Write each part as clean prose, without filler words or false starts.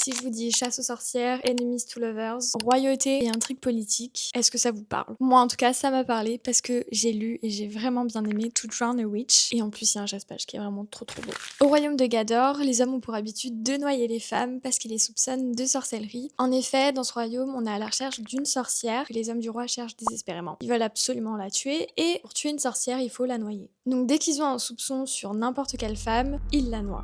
Si je vous dis chasse aux sorcières, enemies to lovers, royauté et intrigue politique, est-ce que ça vous parle? Moi en tout cas ça m'a parlé parce que j'ai lu et j'ai vraiment bien aimé To Drown a Witch et en plus il y a un chasse-page qui est vraiment trop beau. Au royaume de Gador, les hommes ont pour habitude de noyer les femmes parce qu'ils les soupçonnent de sorcellerie. En effet, dans ce royaume, on est à la recherche d'une sorcière que les hommes du roi cherchent désespérément. Ils veulent absolument la tuer et pour tuer une sorcière, il faut la noyer. Donc dès qu'ils ont un soupçon sur n'importe quelle femme, ils la noient.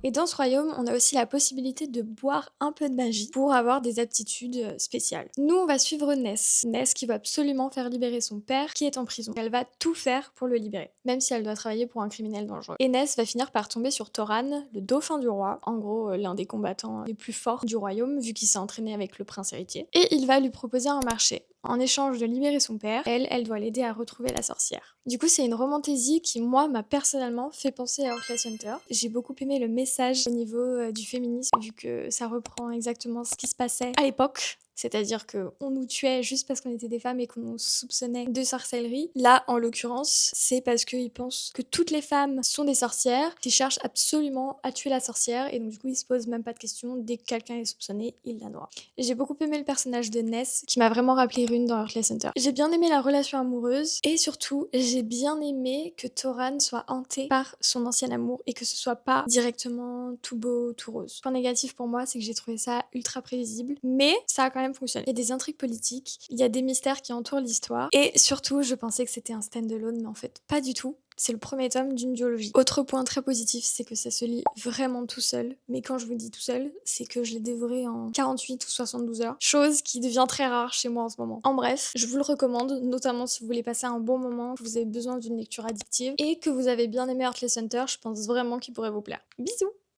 Et dans ce royaume, on a aussi la possibilité de boire un peu de magie pour avoir des aptitudes spéciales. Nous, on va suivre Ness. Ness qui va absolument faire libérer son père qui est en prison. Elle va tout faire pour le libérer, même si elle doit travailler pour un criminel dangereux. Et Ness va finir par tomber sur Thoran, le dauphin du roi, en gros l'un des combattants les plus forts du royaume vu qu'il s'est entraîné avec le prince héritier. Et il va lui proposer un marché. En échange de libérer son père, elle doit l'aider à retrouver la sorcière. Du coup, c'est une romantésie qui, moi, m'a personnellement fait penser à Heartless Hunter. J'ai beaucoup aimé le message au niveau du féminisme, vu que ça reprend exactement ce qui se passait à l'époque. C'est-à-dire qu'on nous tuait juste parce qu'on était des femmes et qu'on nous soupçonnait de sorcellerie. Là, en l'occurrence, c'est parce qu'ils pensent que toutes les femmes sont des sorcières, qui cherchent absolument à tuer la sorcière, et donc du coup, ils se posent même pas de questions. Dès que quelqu'un est soupçonné, ils la noient. J'ai beaucoup aimé le personnage de Ness, qui m'a vraiment rappelé Rune dans Heartless Hunter. J'ai bien aimé la relation amoureuse, et surtout, j'ai bien aimé que Thoran soit hanté par son ancien amour, et que ce soit pas directement tout beau, tout rose. Point négatif pour moi, c'est que j'ai trouvé ça ultra prévisible, mais ça a quand même fonctionné. Il y a des intrigues politiques, il y a des mystères qui entourent l'histoire, et surtout, je pensais que c'était un stand-alone, mais en fait, pas du tout. C'est le premier tome d'une duologie. Autre point très positif, c'est que ça se lit vraiment tout seul. Mais quand je vous dis tout seul, c'est que je l'ai dévoré en 48 ou 72 heures. Chose qui devient très rare chez moi en ce moment. En bref, je vous le recommande, notamment si vous voulez passer un bon moment, que vous avez besoin d'une lecture addictive et que vous avez bien aimé Heartless Hunter, je pense vraiment qu'il pourrait vous plaire. Bisous!